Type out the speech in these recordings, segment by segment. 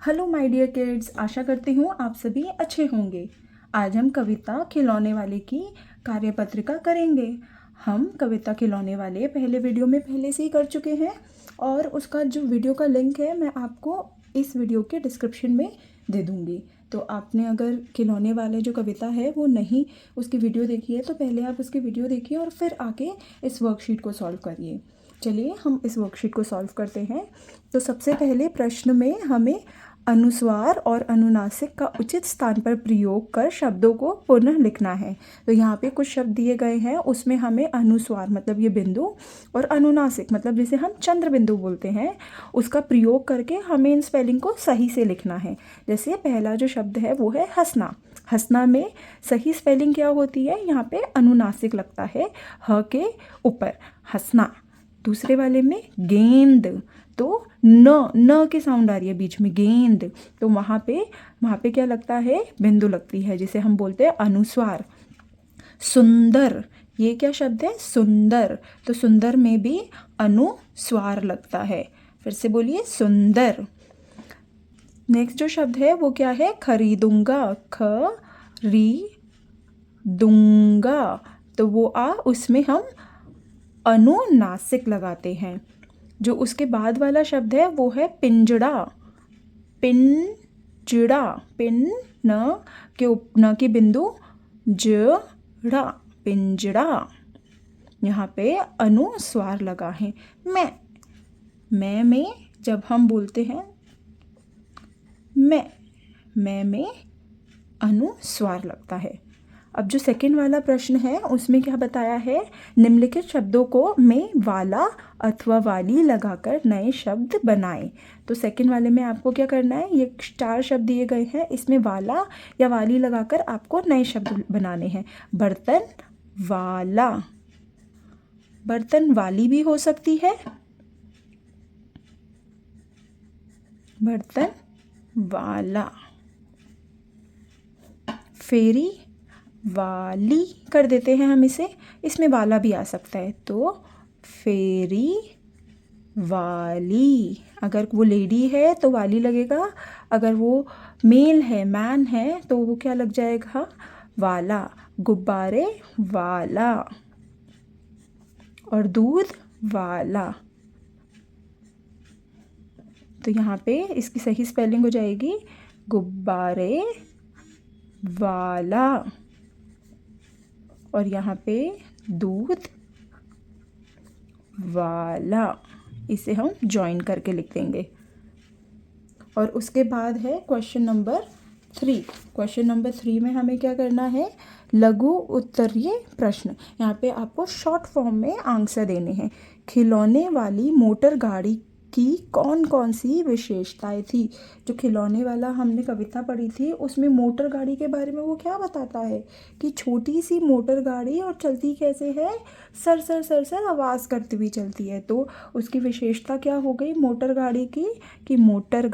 Hello my dear kids, आशा करती हूँ आप सभी अच्छे होंगे। आज हम कविता खिलौने वाले की कार्यपत्रिका करेंगे। हम कविता खिलौने वाले पहले वीडियो में पहले से ही कर चुके हैं और उसका जो वीडियो का लिंक है मैं आपको इस वीडियो के डिस्क्रिप्शन में दे दूँगी। तो आपने अगर खिलौने वाले जो कविता है वो नहीं उसकी वीडियो देखी है तो पहले आप उसकी वीडियो देखिए और फिर आके इस वर्कशीट को सॉल्व करिए। चलिए हम इस वर्कशीट को सॉल्व करते हैं। तो सबसे पहले प्रश्न में हमें अनुस्वार और अनुनासिक का उचित स्थान पर प्रयोग कर शब्दों को पुनः लिखना है। तो यहाँ पे कुछ शब्द दिए गए हैं, उसमें हमें अनुस्वार मतलब ये बिंदु और अनुनासिक मतलब जिसे हम चंद्र बिंदु बोलते हैं उसका प्रयोग करके हमें इन स्पेलिंग को सही से लिखना है। जैसे पहला जो शब्द है वो है हंसना। हंसना में सही स्पेलिंग क्या होती है? यहाँ पे अनुनासिक लगता है ह के ऊपर हंसना। दूसरे वाले में गेंद, तो न के साउंड आ रही है बीच में, गेंद, तो वहाँ पे क्या लगता है? बिंदु लगती है जिसे हम बोलते हैं अनुस्वार। सुंदर, ये क्या शब्द है? सुंदर, तो सुंदर में भी अनुस्वार लगता है। फिर से बोलिए सुंदर। नेक्स्ट जो शब्द है वो क्या है? खरीदूंगा, खरीदूंगा, तो वो उसमें हम अनुनासिक लगाते हैं। जो उसके बाद वाला शब्द है वो है पिंजड़ा। पिंजड़ा, पिन न की बिंदु जड़ा, पिंजड़ा, यहाँ पे अनुस्वार लगा है। मैं में जब हम बोलते हैं मैं में अनुस्वार लगता है। अब जो सेकंड वाला प्रश्न है उसमें क्या बताया है? निम्नलिखित शब्दों को में वाला अथवा वाली लगाकर नए शब्द बनाएं। तो सेकंड वाले में आपको क्या करना है? ये 4 शब्द दिए गए हैं, इसमें वाला या वाली लगाकर आपको नए शब्द बनाने हैं। बर्तन वाला, बर्तन वाली भी हो सकती है, बर्तन वाला। फेरी वाली कर देते हैं हम इसे, इसमें वाला भी आ सकता है, तो फेरी वाली। अगर वो लेडी है तो वाली लगेगा, अगर वो मेल है, मैन है, तो वो क्या लग जाएगा? वाला। गुब्बारे वाला और दूध वाला। तो यहाँ पे इसकी सही स्पेलिंग हो जाएगी गुब्बारे वाला, और यहाँ पे दूध वाला। इसे हम ज्वाइन करके लिख देंगे। और उसके बाद है क्वेश्चन नंबर 3। क्वेश्चन नंबर 3 में हमें क्या करना है? लघु उत्तरीय प्रश्न। यहाँ पे आपको शॉर्ट फॉर्म में आंसर देने हैं। खिलौने वाली मोटर गाड़ी की कौन कौन सी विशेषताएं थी? जो खिलौने वाला हमने कविता पढ़ी थी उसमें मोटर गाड़ी के बारे में वो क्या बताता है कि छोटी सी मोटर गाड़ी और चलती कैसे है? सर सर सर सर आवाज़ करती हुई चलती है। तो उसकी विशेषता क्या हो गई मोटर गाड़ी की? कि मोटर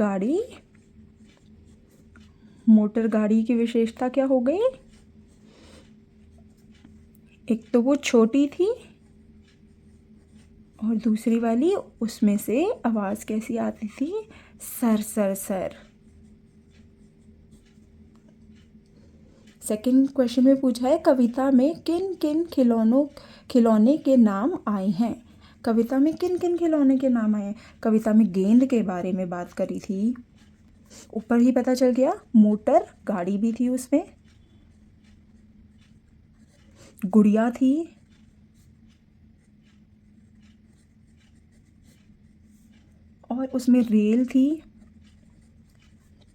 गाड़ी की विशेषता क्या हो गई? एक तो वो छोटी थी और दूसरी वाली उसमें से आवाज़ कैसी आती थी? Sir sir sir. Second question में पूछा है कविता में किन किन खिलौने के नाम आए हैं? कविता में किन किन खिलौने के नाम आए हैं? कविता में गेंद के बारे में बात करी थी, ऊपर ही पता चल गया। मोटर गाड़ी भी थी, उसमें गुड़िया थी, और उसमें रेल थी,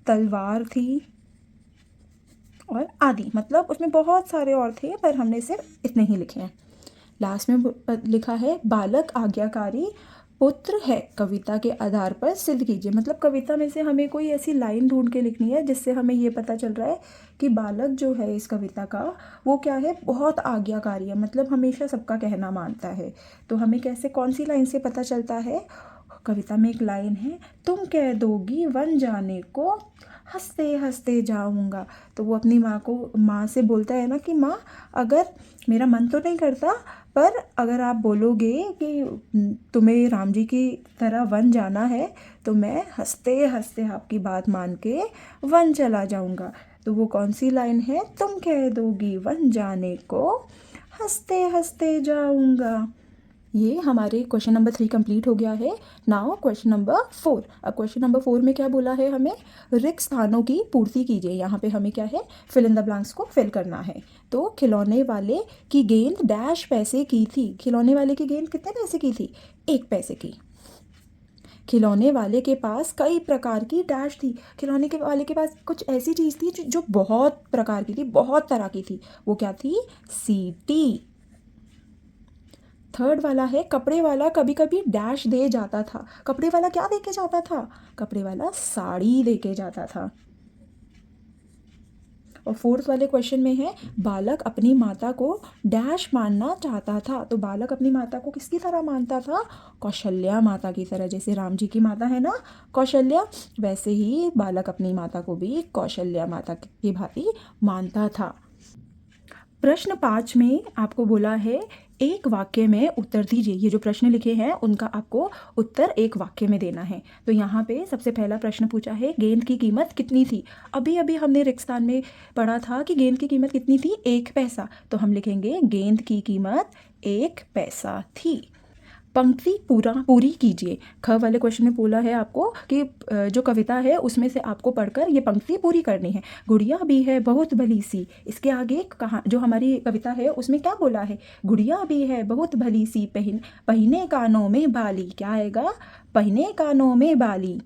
तलवार थी, और आदि। मतलब उसमें बहुत सारे और थे पर हमने सिर्फ इतने ही लिखे हैं। लास्ट में लिखा है बालक आज्ञाकारी पुत्र है, कविता के आधार पर सिद्ध कीजिए। मतलब कविता में से हमें कोई ऐसी लाइन ढूंढ के लिखनी है जिससे हमें ये पता चल रहा है कि बालक जो है इस कविता का वो क्या है? बहुत आज्ञाकारी है, मतलब हमेशा सबका कहना मानता है। तो हमें कैसे, कौन सी लाइन से पता चलता है? कविता में एक लाइन है, तुम कह दोगी वन जाने को हंसते हंसते जाऊंगा। तो वो अपनी माँ से बोलता है ना कि माँ अगर मेरा मन तो नहीं करता पर अगर आप बोलोगे कि तुम्हें राम जी की तरह वन जाना है तो मैं हंसते हंसते आपकी बात मान के वन चला जाऊंगा। तो वो कौन सी लाइन है? तुम कह दोगी वन जाने को हंसते हंसते जाऊंगा। ये हमारे क्वेश्चन नंबर 3 कंप्लीट हो गया है। Now question number 4। अब क्वेश्चन नंबर 4 में क्या बोला है हमें? रिक्त स्थानों की पूर्ति कीजिए। यहाँ पे हमें क्या है? फिल इन द ब्लैंक्स को फिल करना है। तो खिलौने वाले की गेंद डैश पैसे की थी। खिलौने वाले की गेंद कितने पैसे की थी? 1 पैसे की। खिलौने वाले के पास कई प्रकार की डैश थी। खिलौने के वाले के पास कुछ ऐसी चीज़ थी जो बहुत प्रकार की थी, बहुत तरह की थी। वो क्या थी? सीटी। थर्ड वाला है कपड़े वाला कभी कभी डैश दे जाता था। कपड़े वाला क्या दे के जाता था? कपड़े वाला साड़ी दे के जाता था। और फोर्थ वाले क्वेश्चन में है बालक अपनी माता को डैश मानना चाहता था। तो बालक अपनी माता को किसकी तरह मानता था? कौशल्या माता की तरह। जैसे राम जी की माता है ना कौशल्या, वैसे ही बालक अपनी माता को भी कौशल्या माता की भांति मानता था। प्रश्न 5 में आपको बोला है एक वाक्य में उत्तर दीजिए। ये जो प्रश्न लिखे हैं उनका आपको उत्तर एक वाक्य में देना है। तो यहाँ पे सबसे पहला प्रश्न पूछा है गेंद की कीमत कितनी थी। अभी अभी हमने रिक्तस्थान में पढ़ा था कि गेंद की कीमत कितनी थी? 1 पैसा। तो हम लिखेंगे गेंद की कीमत 1 पैसा थी। पंक्ति पूरी कीजिए। ख वाले क्वेश्चन में बोला है आपको कि जो कविता है उसमें से आपको पढ़कर ये पंक्ति पूरी करनी है। गुड़िया भी है बहुत भली सी। इसके आगे कहाँ जो हमारी कविता है उसमें क्या बोला है? गुड़िया भी है बहुत भली सी पहिने कानों में बाली। क्या आएगा? पहिने कानों में बाली।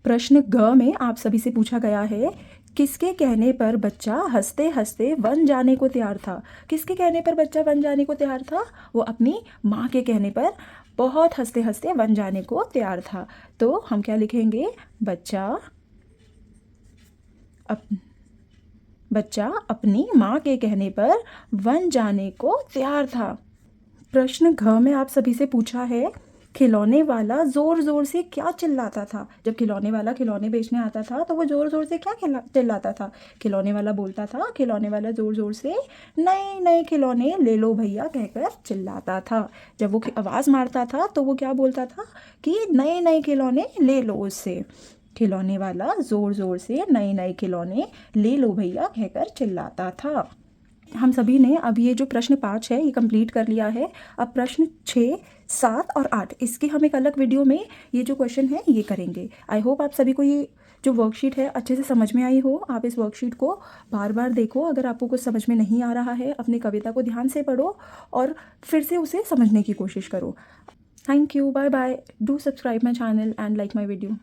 प्रश्न ग में आप सभी से पूछा गया है किसके कहने पर बच्चा हंसते हंसते वन जाने को तैयार था। किसके कहने पर बच्चा वन जाने को तैयार था? वो अपनी माँ के कहने पर बहुत हंसते हंसते वन जाने को तैयार था। तो हम क्या लिखेंगे? बच्चा अपनी माँ के कहने पर वन जाने को तैयार था। प्रश्न घ में आप सभी से पूछा है खिलौने वाला जोर जोर से क्या चिल्लाता था। जब खिलौने वाला खिलौने बेचने आता था तो वो जोर जोर से क्या चिल्लाता था? खिलौने वाला बोलता था, खिलौने वाला जोर जोर से नए नए खिलौने ले लो भैया कहकर चिल्लाता था। जब वो आवाज़ मारता था तो वो क्या बोलता था कि नए नए खिलौने ले लो उससे। खिलौने वाला जोर जोर से नए नए खिलौने ले लो भैया कहकर चिल्लाता था। हम सभी ने अब ये जो प्रश्न 5 है ये कंप्लीट कर लिया है। अब प्रश्न 6, 7 और 8 इसके हम एक अलग वीडियो में ये जो क्वेश्चन है ये करेंगे। आई होप आप सभी को ये जो वर्कशीट है अच्छे से समझ में आई हो। आप इस वर्कशीट को बार बार देखो। अगर आपको कुछ समझ में नहीं आ रहा है अपनी कविता को ध्यान से पढ़ो और फिर से उसे समझने की कोशिश करो। Thank you, bye bye. Do subscribe my channel and like my video.